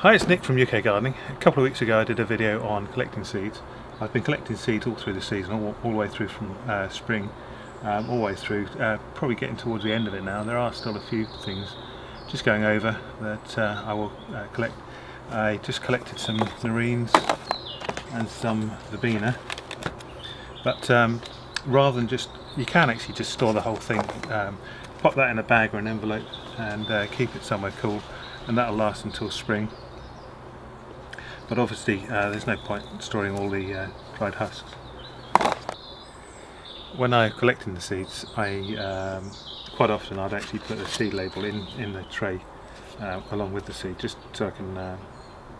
Hi, it's Nick from UK Gardening. A couple of weeks ago I did a video on collecting seeds. I've been collecting seeds all through the season, all the way through from spring, all the way through, probably getting towards the end of it now. There are still a few things just going over that I will collect. I just collected some marines and some verbena, but rather than just, you can actually just store the whole thing, pop that in a bag or an envelope and keep it somewhere cool, and that'll last until spring. But obviously there's no point storing all the dried husks. When I'm collecting the seeds, I quite often I'd actually put a seed label in the tray along with the seed, just so I can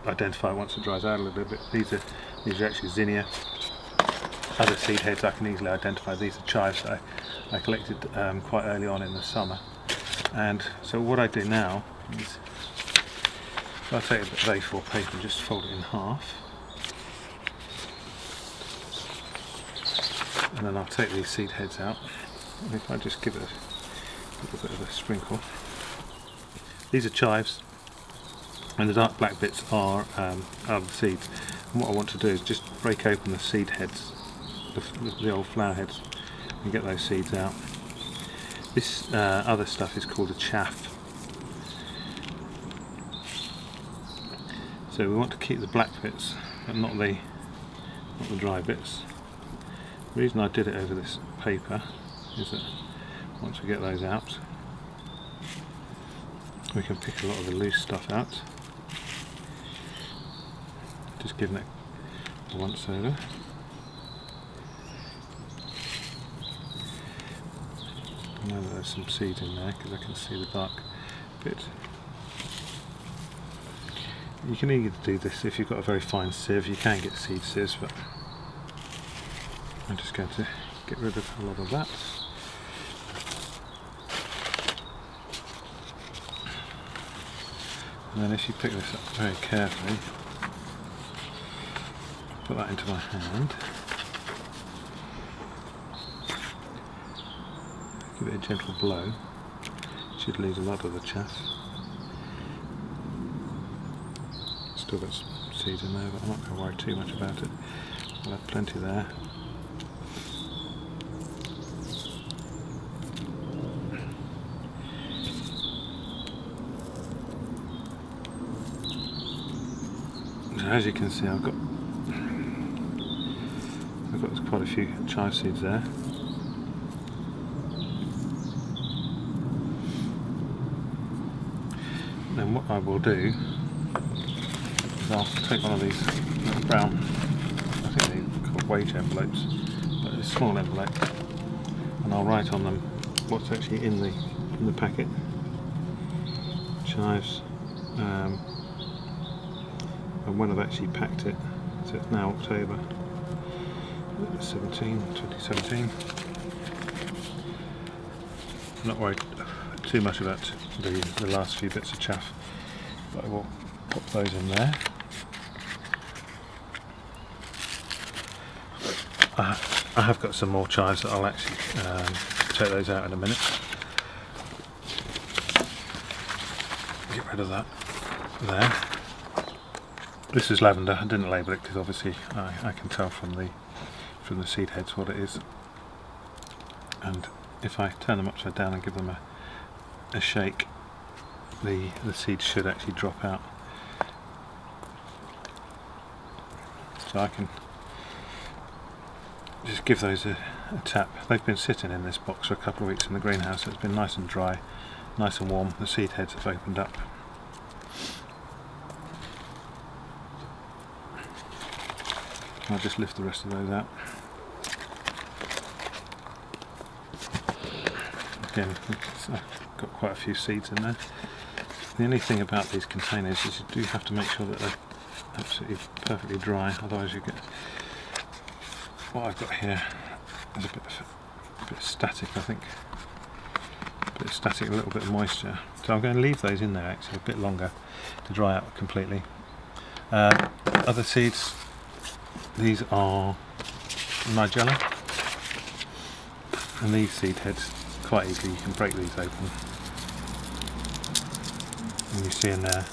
identify it once it dries out a little bit. These are actually Zinnia. Other seed heads I can easily identify. These are chives that I collected quite early on in the summer. And so what I do now is, I'll take a bit of A4 paper and just fold it in half, and then I'll take these seed heads out, and if I just give it a little bit of a sprinkle. These are chives, and the dark black bits are the seeds. And what I want to do is just break open the seed heads, the old flower heads, and get those seeds out. This other stuff is called a chaff. So we want to keep the black bits, but not the dry bits. The reason I did it over this paper is that once we get those out, we can pick a lot of the loose stuff out. Just giving it a once over. I know that there's some seeds in there because I can see the dark bit. You can either do this if you've got a very fine sieve. You can get seed sieves, but I'm just going to get rid of a lot of that. And then if you pick this up very carefully, put that into my hand, give it a gentle blow, it should lose a lot of the chaff. Still got some seeds in there, but I'm not going to worry too much about it. I'll have plenty there. So as you can see, I've got quite a few chive seeds there. Then what I will do, I'll take one of these brown, I think they're called wage envelopes, but it's a small envelope, and I'll write on them what's actually in the packet. Chives, and when I've actually packed it. So it's now October 2017. I'm not worried too much about the last few bits of chaff, but I will pop those in there. I have got some more chives that I'll actually take those out in a minute. Get rid of that there. This is lavender. I didn't label it because obviously I can tell from the seed heads what it is. And if I turn them upside down and give them a shake, the seeds should actually drop out. So I can just give those a tap. They've been sitting in this box for a couple of weeks in the greenhouse, so it's been nice and dry, nice and warm. The seed heads have opened up. I'll just lift the rest of those out. Again, I've got quite a few seeds in there. The only thing about these containers is you do have to make sure that they're absolutely perfectly dry, otherwise you get what I've got here is a bit static, I think. A bit static, a little bit of moisture. So I'm going to leave those in there actually a bit longer to dry out completely. Other seeds, these are Nigella, and these seed heads, quite easily you can break these open. And you see in there,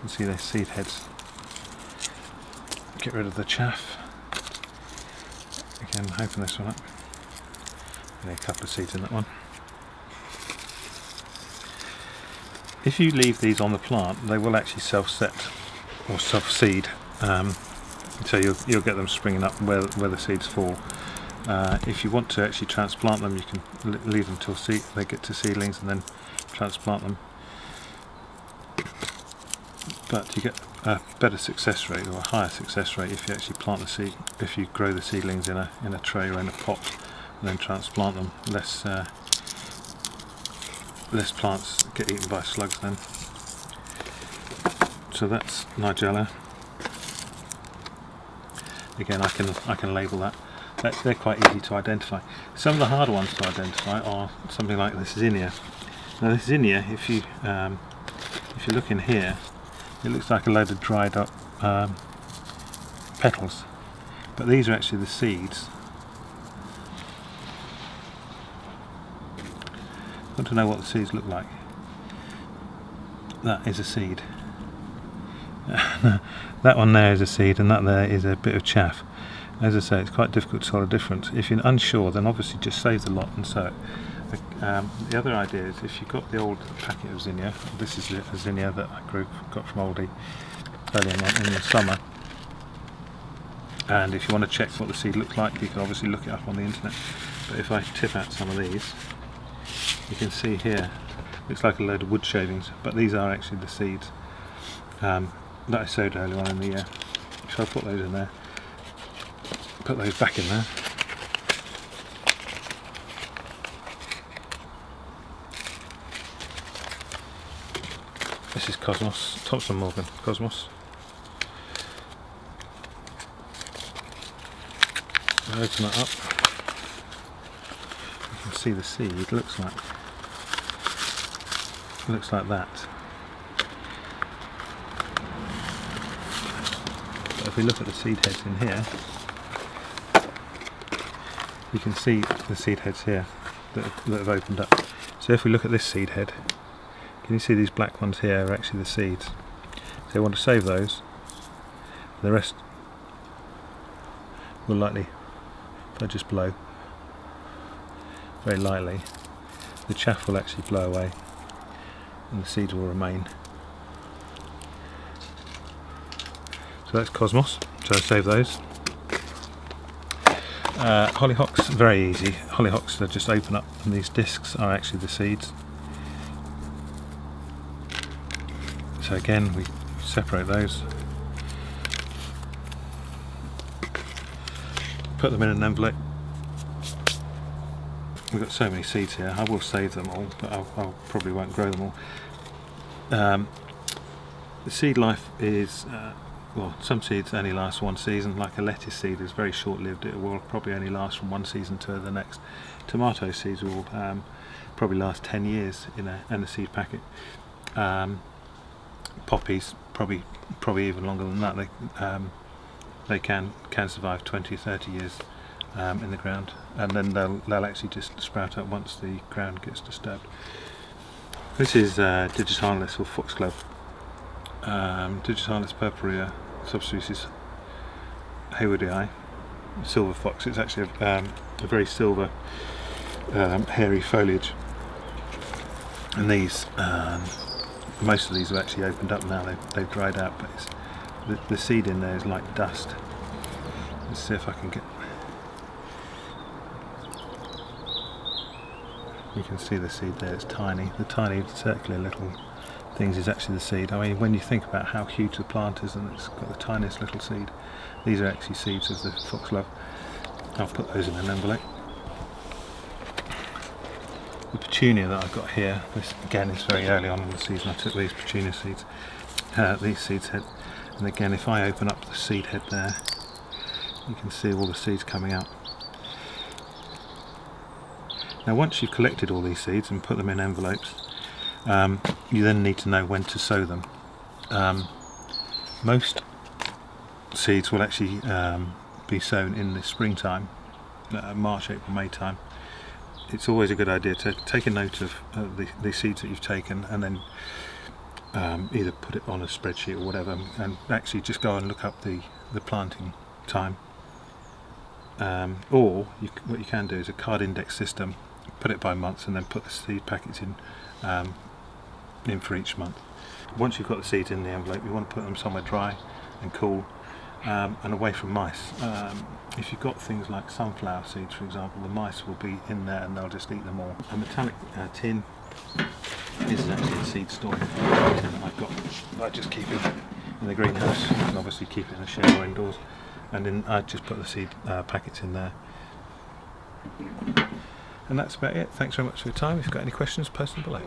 can see their seed heads. Get rid of the chaff. Again, open this one up. Only a couple of seeds in that one. If you leave these on the plant, they will actually self-set or self-seed. So you'll get them springing up where the seeds fall. If you want to actually transplant them, you can leave them till they get to seedlings and then transplant them. But you get a better success rate, or a higher success rate, if you actually plant the seed. If you grow the seedlings in a tray or in a pot and then transplant them, less plants get eaten by slugs then. So that's Nigella. Again, I can label that. They're quite easy to identify. Some of the harder ones to identify are something like this Zinnia. Now this Zinnia, if you look in here, it looks like a load of dried up petals, but these are actually the seeds. Want to know what the seeds look like? That is a seed. That one there is a seed, and that there is a bit of chaff. As I say, it's quite difficult to tell the difference. If you're unsure, then obviously just save the lot and sow it. The other idea is, if you've got the old packet of Zinnia, this is a Zinnia that I got from Aldi earlier in the summer, and if you want to check what the seed looks like, you can obviously look it up on the internet. But if I tip out some of these, you can see here, looks like a load of wood shavings, but these are actually the seeds that I sowed earlier on in the year. So I'll put those in there, put those back in there. This is Cosmos, Thompson Morgan Cosmos. I open that up, you can see the seed looks like that. But if we look at the seed heads in here, you can see the seed heads here that have opened up. So if we look at this seed head, can you see these black ones here are actually the seeds? So you want to save those. The rest will likely, if I just blow very lightly, the chaff will actually blow away and the seeds will remain. So that's Cosmos, so I save those. Hollyhocks, very easy. Hollyhocks, they just open up and these discs are actually the seeds. So again, we separate those, put them in an envelope. We've got so many seeds here, I will save them all, but I probably won't grow them all. The seed life is, well, some seeds only last one season, like a lettuce seed is very short-lived. It will probably only last from one season to the next. Tomato seeds will probably last 10 years in a seed packet. Poppies probably even longer than that. They can survive 20-30 years in the ground, and then they'll actually just sprout up once the ground gets disturbed. This is digitalis or foxglove. Digitalis purpurea, subspecies haywoodii, silver fox. It's actually a very silver, hairy foliage, and these, most of these have actually opened up now. They've dried out, but the seed in there is like dust. Let's see if I can get. You can see the seed there. It's tiny. The tiny circular little things is actually the seed. I mean, when you think about how huge the plant is and it's got the tiniest little seed, these are actually seeds of the foxglove. I'll put those in an envelope. The petunia that I've got here, this again is very early on in the season. I took these petunia seeds, these seeds head, and again if I open up the seed head there, you can see all the seeds coming out. Now once you've collected all these seeds and put them in envelopes, you then need to know when to sow them. Most seeds will actually be sown in the springtime, March, April, May time. It's always a good idea to take a note of the seeds that you've taken, and then either put it on a spreadsheet or whatever, and actually just go and look up the planting time. Or what you can do is a card index system, put it by months, and then put the seed packets in for each month. Once you've got the seeds in the envelope, you want to put them somewhere dry and cool, and away from mice. If you've got things like sunflower seeds, for example, the mice will be in there and they'll just eat them all. A metallic tin. This is actually a seed store tin that I've got. I just keep it in the greenhouse. You can obviously keep it in a shed or indoors. And then I just put the seed packets in there. And that's about it. Thanks very much for your time. If you've got any questions, post them below.